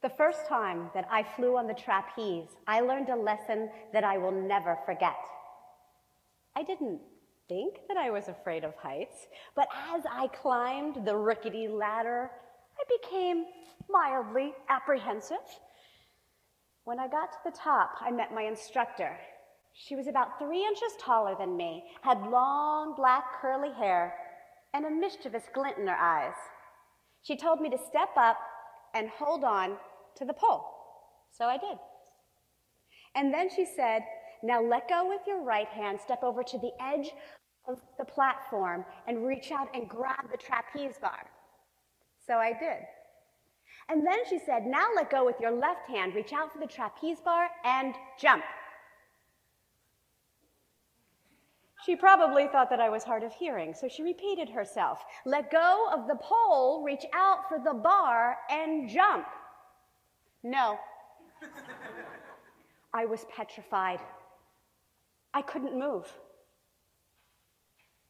The first time that I flew on the trapeze, I learned a lesson that I will never forget. I didn't think that I was afraid of heights, but as I climbed the rickety ladder, I became mildly apprehensive. When I got to the top, I met my instructor. She was about 3 inches taller than me, had long black curly hair, and a mischievous glint in her eyes. She told me to step up and hold on to the pole. So I did. And then she said, now let go with your right hand, step over to the edge of the platform and reach out and grab the trapeze bar. So I did. And then she said, now let go with your left hand, reach out for the trapeze bar and jump. She probably thought that I was hard of hearing, so she repeated herself. Let go of the pole, reach out for the bar, and jump. No. I was petrified. I couldn't move.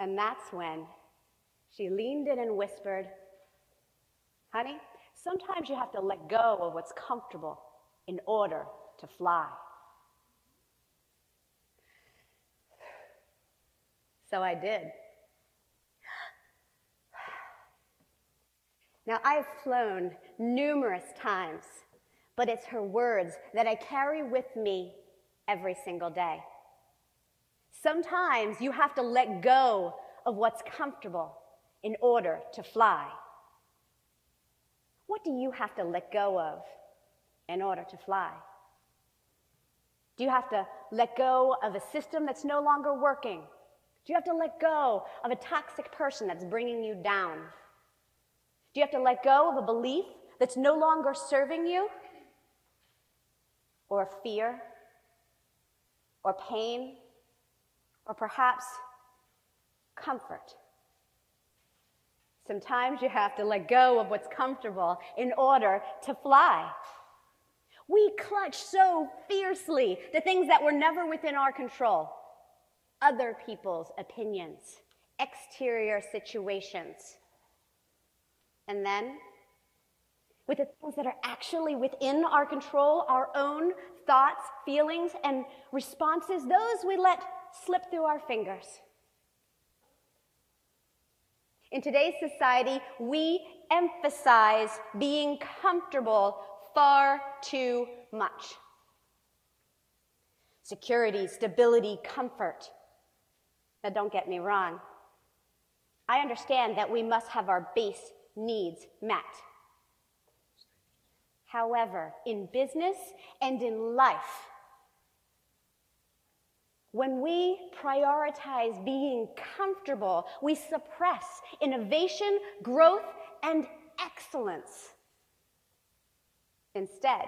And that's when she leaned in and whispered, honey, sometimes you have to let go of what's comfortable in order to fly. So I did. Now, I've flown numerous times, but it's her words that I carry with me every single day. Sometimes you have to let go of what's comfortable in order to fly. What do you have to let go of in order to fly? Do you have to let go of a system that's no longer working? Do you have to let go of a toxic person that's bringing you down? Do you have to let go of a belief that's no longer serving you? Or fear? Or pain? Or perhaps comfort? Sometimes you have to let go of what's comfortable in order to fly. We clutch so fiercely to things that were never within our control. Other people's opinions, exterior situations. And then, with the things that are actually within our control, our own thoughts, feelings, and responses, those we let slip through our fingers. In today's society, we emphasize being comfortable far too much. Security, stability, comfort. Now, don't get me wrong. I understand that we must have our base needs met. However, in business and in life, when we prioritize being comfortable, we suppress innovation, growth, and excellence. Instead,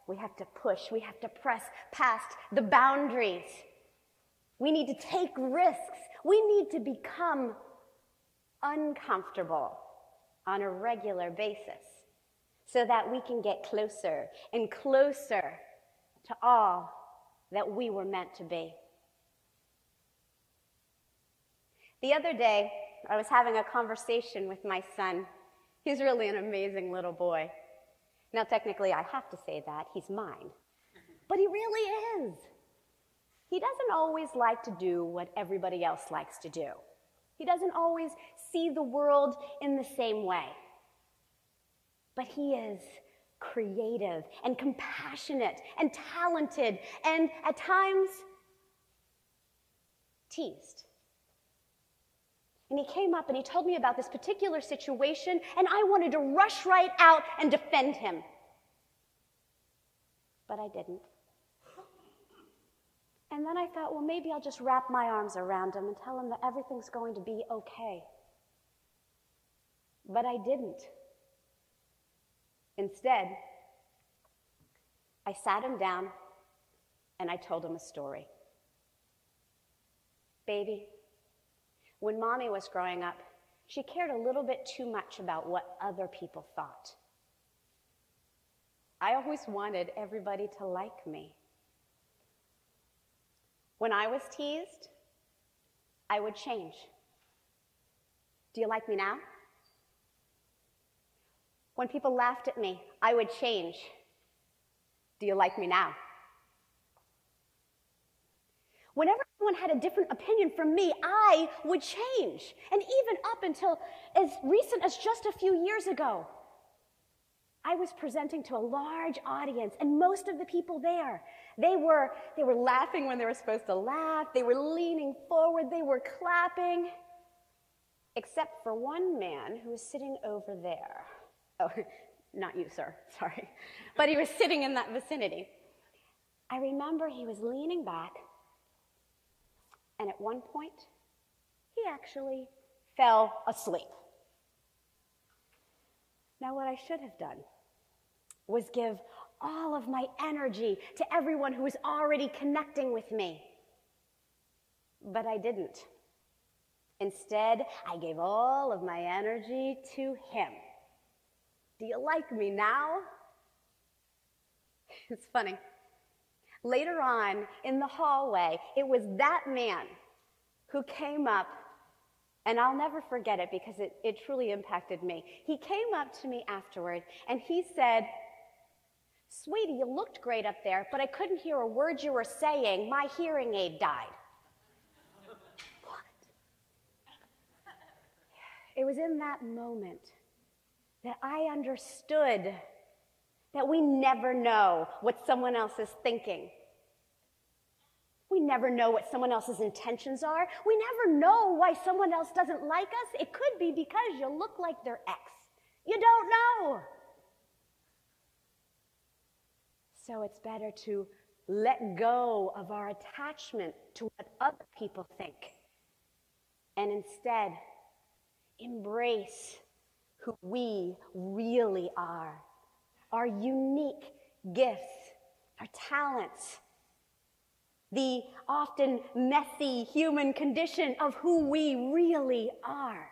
we have to push, we have to press past the boundaries. We need to take risks. We need to become uncomfortable on a regular basis so that we can get closer and closer to all that we were meant to be. The other day, I was having a conversation with my son. He's really an amazing little boy. Now, technically, I have to say that. He's mine. But he really is. He doesn't always like to do what everybody else likes to do. He doesn't always see the world in the same way. But he is creative and compassionate and talented and at times teased. And he came up and he told me about this particular situation, and I wanted to rush right out and defend him. But I didn't. And then I thought, well, maybe I'll just wrap my arms around him and tell him that everything's going to be okay. But I didn't. Instead, I sat him down and I told him a story. Baby, when Mommy was growing up, she cared a little bit too much about what other people thought. I always wanted everybody to like me. When I was teased, I would change. Do you like me now? When people laughed at me, I would change Do you like me now? Whenever someone had a different opinion from me, I would change. And even up until as recent as just a few years ago, I was presenting to a large audience, and most of the people there, they were laughing when they were supposed to laugh, they were leaning forward, they were clapping, except for one man who was sitting over there. Oh, not you, sir, sorry. But he was sitting in that vicinity. I remember he was leaning back, and at one point, he actually fell asleep. Now, what I should have done was give all of my energy to everyone who was already connecting with me. But I didn't. Instead, I gave all of my energy to him. Do you like me now? It's funny. Later on in the hallway, it was that man who came up, and I'll never forget it because it truly impacted me. He came up to me afterward, and he said, "Sweetie, you looked great up there, but I couldn't hear a word you were saying. My hearing aid died." What? It was in that moment that I understood that we never know what someone else is thinking. We never know what someone else's intentions are. We never know why someone else doesn't like us. It could be because you look like their ex. You don't know. So it's better to let go of our attachment to what other people think and instead embrace who we really are, our unique gifts, our talents, the often messy human condition of who we really are.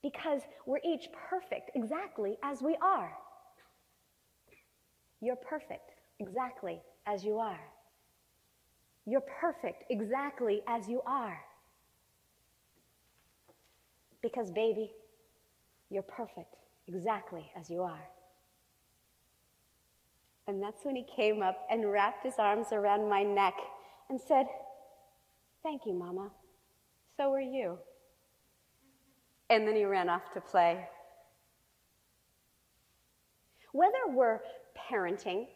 Because we're each perfect exactly as we are. You're perfect exactly as you are. You're perfect exactly as you are. Because, baby, you're perfect exactly as you are. And that's when he came up and wrapped his arms around my neck and said, "Thank you, Mama. So are you." And then he ran off to play. Whether we're parenting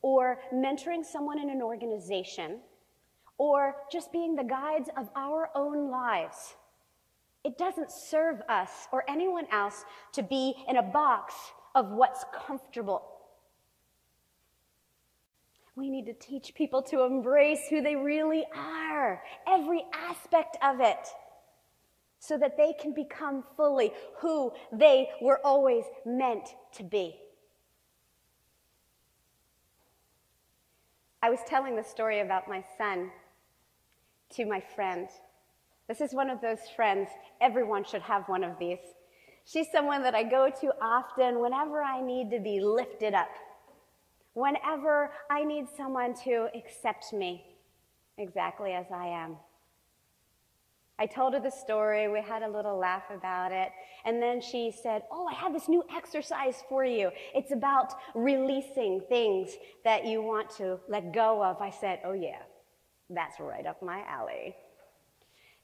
or mentoring someone in an organization or just being the guides of our own lives, it doesn't serve us or anyone else to be in a box of what's comfortable. We need to teach people to embrace who they really are, every aspect of it, so that they can become fully who they were always meant to be. I was telling the story about my son to my friend. This is one of those friends. Everyone should have one of these. She's someone that I go to often whenever I need to be lifted up, whenever I need someone to accept me exactly as I am. I told her the story, we had a little laugh about it, and then she said, "Oh, I have this new exercise for you. It's about releasing things that you want to let go of." I said, "Oh yeah, that's right up my alley."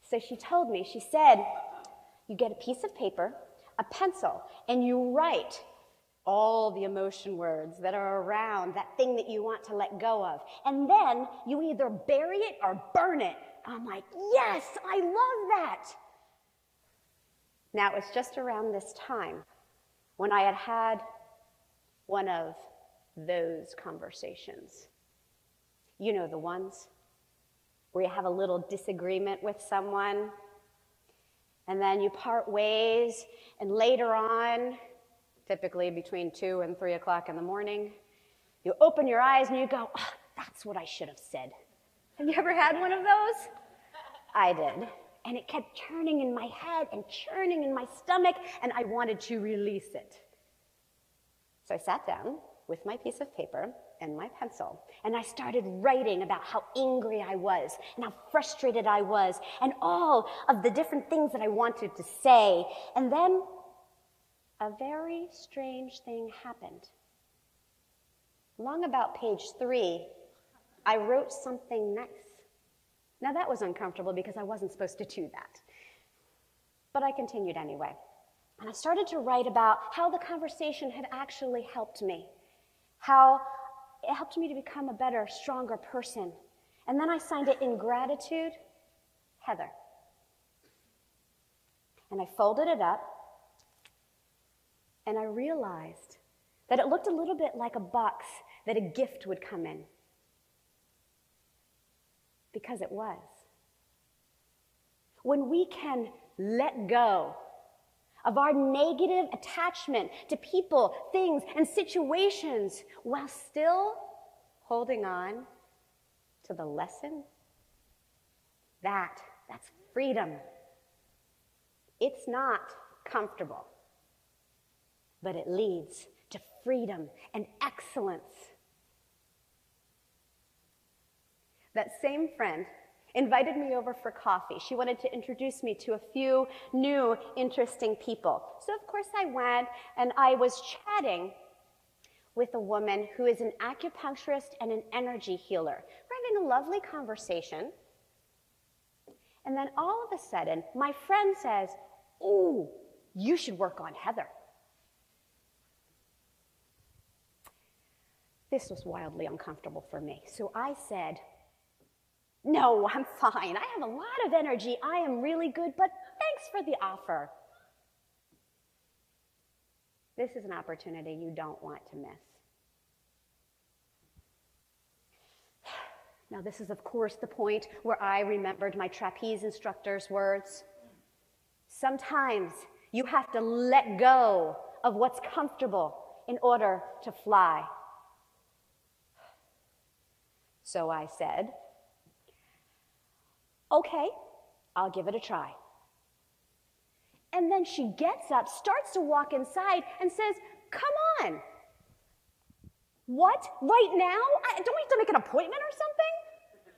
So she told me, she said, you get a piece of paper, a pencil, and you write all the emotion words that are around that thing that you want to let go of. And then you either bury it or burn it. I'm like, yes, I love that. Now, it was just around this time when I had had one of those conversations. You know, the ones where you have a little disagreement with someone, and then you part ways, and later on, typically between 2 and 3 o'clock in the morning, you open your eyes and you go, "Oh, that's what I should have said." Have you ever had one of those? I did. And it kept churning in my head and churning in my stomach, and I wanted to release it. So I sat down with my piece of paper and my pencil, and I started writing about how angry I was and how frustrated I was and all of the different things that I wanted to say. And then a very strange thing happened. Along about page 3, I wrote something nice. Now that was uncomfortable because I wasn't supposed to do that. But I continued anyway. And I started to write about how the conversation had actually helped me, how it helped me to become a better, stronger person. And then I signed it in gratitude, Heather. And I folded it up, and I realized that it looked a little bit like a box that a gift would come in. Because it was. When we can let go of our negative attachment to people, things, and situations while still holding on to the lesson, that's freedom. It's not comfortable, but it leads to freedom and excellence. That same friend invited me over for coffee. She wanted to introduce me to a few new, interesting people. So of course I went, and I was chatting with a woman who is an acupuncturist and an energy healer. We're having a lovely conversation. And then all of a sudden, my friend says, "Ooh, you should work on Heather." This was wildly uncomfortable for me. So I said, "No, I'm fine. I have a lot of energy. I am really good, but thanks for the offer." This is an opportunity you don't want to miss. Now, this is, of course, the point where I remembered my trapeze instructor's words. Sometimes you have to let go of what's comfortable in order to fly. So I said, "Okay, I'll give it a try." And then she gets up, starts to walk inside, and says, "Come on." "What? Right now? Don't we have to make an appointment or something?"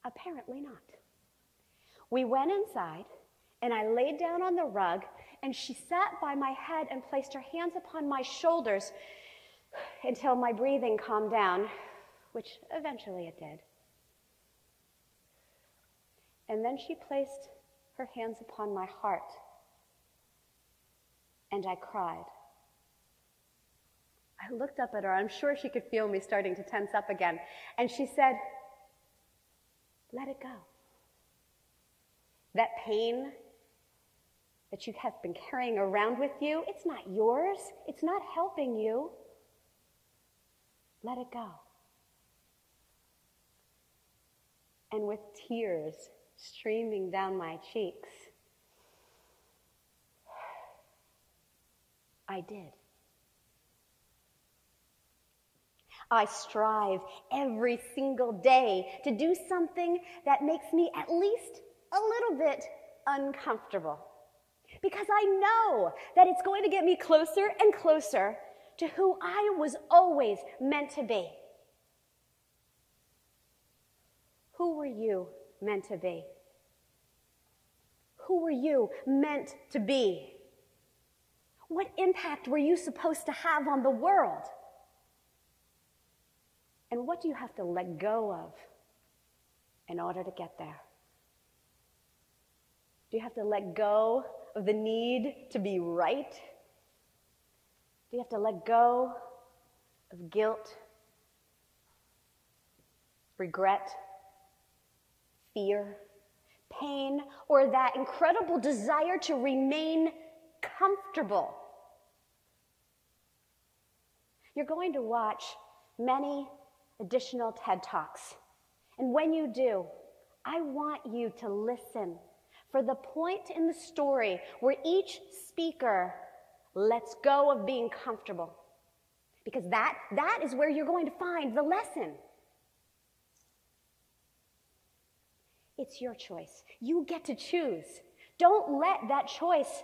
Apparently not. We went inside, and I laid down on the rug, and she sat by my head and placed her hands upon my shoulders until my breathing calmed down, which eventually it did. And then she placed her hands upon my heart, and I cried. I looked up at her. I'm sure she could feel me starting to tense up again. And she said, "Let it go. That pain that you have been carrying around with you, it's not yours. It's not helping you. Let it go." And with tears streaming down my cheeks, I did. I strive every single day to do something that makes me at least a little bit uncomfortable, because I know that it's going to get me closer and closer to who I was always meant to be. Who were you meant to be? Who were you meant to be? What impact were you supposed to have on the world? And what do you have to let go of in order to get there? Do you have to let go of the need to be right? Do you have to let go of guilt, regret, fear, pain, or that incredible desire to remain comfortable? You're going to watch many additional TED Talks. And when you do, I want you to listen for the point in the story where each speaker lets go of being comfortable. Because that is where you're going to find the lesson. It's your choice. You get to choose. Don't let that choice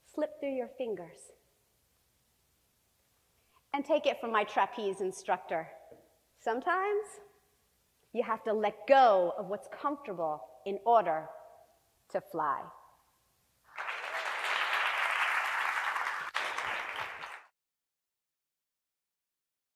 slip through your fingers. And take it from my trapeze instructor. Sometimes you have to let go of what's comfortable in order to fly.